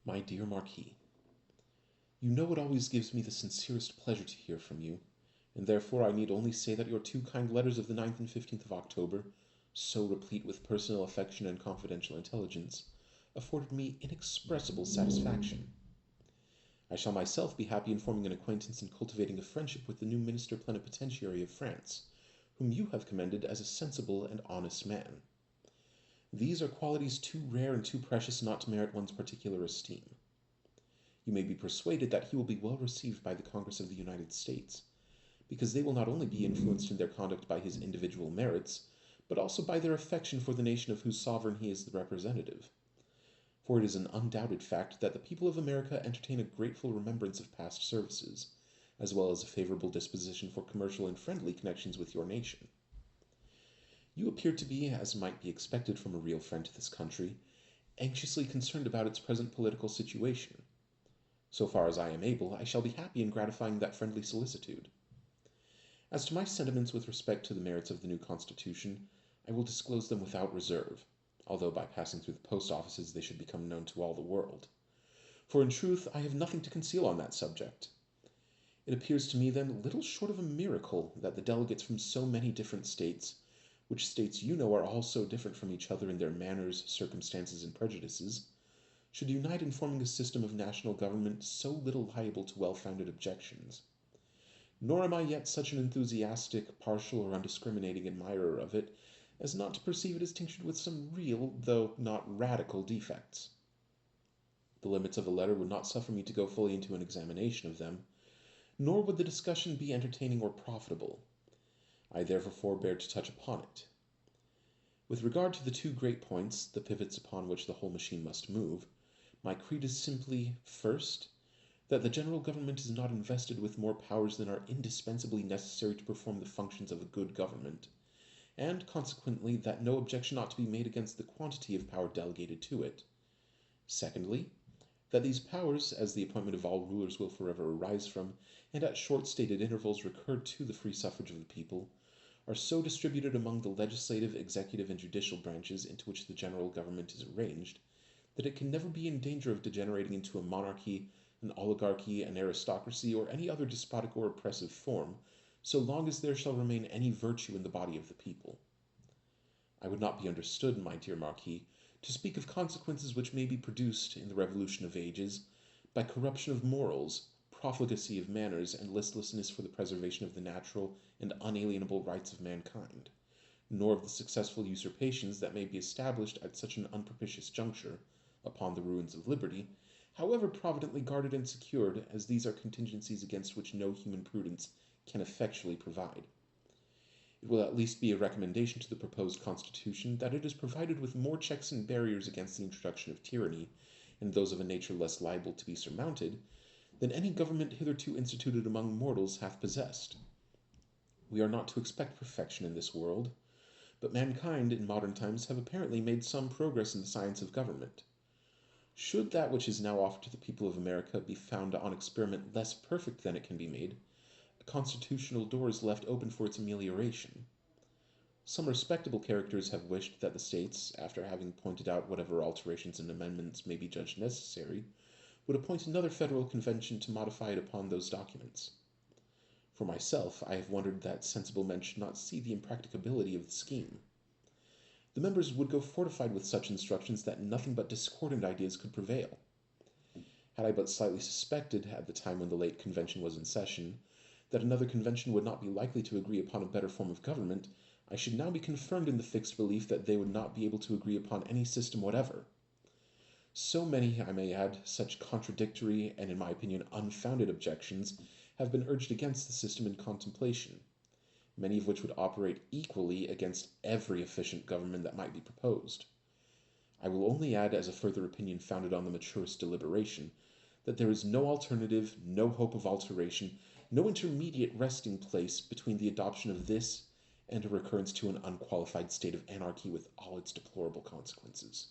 My dear Marquis, you know it always gives me the sincerest pleasure to hear from you, and therefore I need only say that your two kind letters of the 9th and 15th of October, so replete with personal affection and confidential intelligence, afforded me inexpressible satisfaction. I shall myself be happy in forming an acquaintance and cultivating a friendship with the new Minister Plenipotentiary of France, whom you have commended as a sensible and honest man. These are qualities too rare and too precious not to merit one's particular esteem. You may be persuaded that he will be well received by the Congress of the United States, because they will not only be influenced in their conduct by his individual merits, but also by their affection for the nation of whose sovereign he is the representative. For it is an undoubted fact that the people of America entertain a grateful remembrance of past services, as well as a favorable disposition for commercial and friendly connections with your nation. You appear to be, as might be expected from a real friend to this country, anxiously concerned about its present political situation. So far as I am able, I shall be happy in gratifying that friendly solicitude. As to my sentiments with respect to the merits of the new Constitution, I will disclose them without reserve, although by passing through the post offices they should become known to all the world. For in truth I have nothing to conceal on that subject. It appears to me then little short of a miracle that the delegates from so many different states, which states you know are all so different from each other in their manners, circumstances, and prejudices, should unite in forming a system of national government so little liable to well-founded objections. Nor am I yet such an enthusiastic, partial, or undiscriminating admirer of it as not to perceive it as tinctured with some real, though not radical, defects. The limits of a letter would not suffer me to go fully into an examination of them, nor would the discussion be entertaining or profitable. I therefore forbear to touch upon it. With regard to the two great points, the pivots upon which the whole machine must move, my creed is simply, first, that the general government is not invested with more powers than are indispensably necessary to perform the functions of a good government, and consequently that no objection ought to be made against the quantity of power delegated to it. Secondly, that these powers, as the appointment of all rulers will forever arise from, and at short stated intervals recur to the free suffrage of the people, are so distributed among the legislative, executive, and judicial branches into which the general government is arranged, that it can never be in danger of degenerating into a monarchy, an oligarchy, an aristocracy, or any other despotic or oppressive form, so long as there shall remain any virtue in the body of the people. I would not be understood, my dear Marquis, to speak of consequences which may be produced in the revolution of ages by corruption of morals, profligacy of manners, and listlessness for the preservation of the natural and unalienable rights of mankind, nor of the successful usurpations that may be established at such an unpropitious juncture, upon the ruins of liberty, however providently guarded and secured, as these are contingencies against which no human prudence can effectually provide. It will at least be a recommendation to the proposed Constitution that it is provided with more checks and barriers against the introduction of tyranny, and those of a nature less liable to be surmounted, than any government hitherto instituted among mortals hath possessed. We are not to expect perfection in this world, but mankind in modern times have apparently made some progress in the science of government. Should that which is now offered to the people of America be found on experiment less perfect than it can be made, a constitutional door is left open for its amelioration. Some respectable characters have wished that the states, after having pointed out whatever alterations and amendments may be judged necessary, would appoint another federal convention to modify it upon those documents. For myself, I have wondered that sensible men should not see the impracticability of the scheme. The members would go fortified with such instructions that nothing but discordant ideas could prevail. Had I but slightly suspected, at the time when the late convention was in session, that another convention would not be likely to agree upon a better form of government, I should now be confirmed in the fixed belief that they would not be able to agree upon any system whatever. So many, I may add, such contradictory and, in my opinion, unfounded objections have been urged against the system in contemplation, many of which would operate equally against every efficient government that might be proposed. I will only add, as a further opinion founded on the maturest deliberation, that there is no alternative, no hope of alteration, no intermediate resting place between the adoption of this and a recurrence to an unqualified state of anarchy with all its deplorable consequences.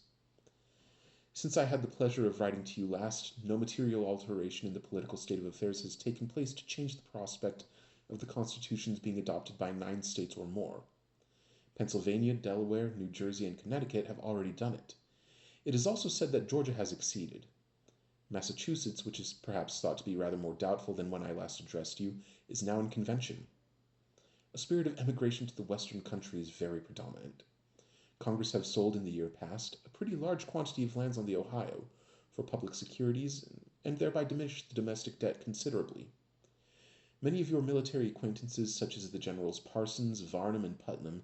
Since I had the pleasure of writing to you last, no material alteration in the political state of affairs has taken place to change the prospect of the Constitution's being adopted by 9 states or more. Pennsylvania, Delaware, New Jersey, and Connecticut have already done it. It is also said that Georgia has acceded. Massachusetts, which is perhaps thought to be rather more doubtful than when I last addressed you, is now in convention. A spirit of emigration to the western country is very predominant. Congress have sold in the year past a pretty large quantity of lands on the Ohio for public securities and thereby diminished the domestic debt considerably. Many of your military acquaintances, such as the Generals Parsons, Varnum, and Putnam,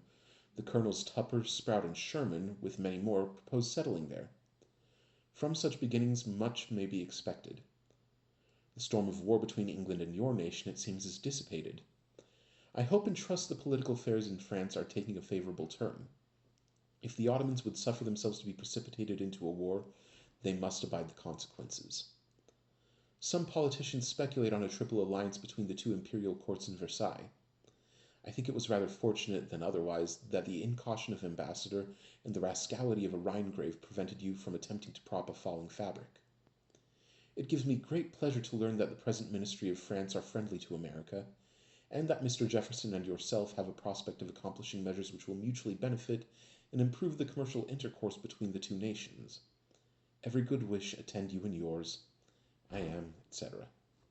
the Colonels Tupper, Sprout, and Sherman, with many more, propose settling there. From such beginnings much may be expected. The storm of war between England and your nation, it seems, is dissipated. I hope and trust the political affairs in France are taking a favorable turn. If the Ottomans would suffer themselves to be precipitated into a war, they must abide the consequences. Some politicians speculate on a triple alliance between the two imperial courts in Versailles. I think it was rather fortunate than otherwise that the incaution of Ambassador and the rascality of a Rhinegrave prevented you from attempting to prop a falling fabric. It gives me great pleasure to learn that the present ministry of France are friendly to America, and that Mr. Jefferson and yourself have a prospect of accomplishing measures which will mutually benefit and improve the commercial intercourse between the two nations. Every good wish attend you and yours. I am, etc.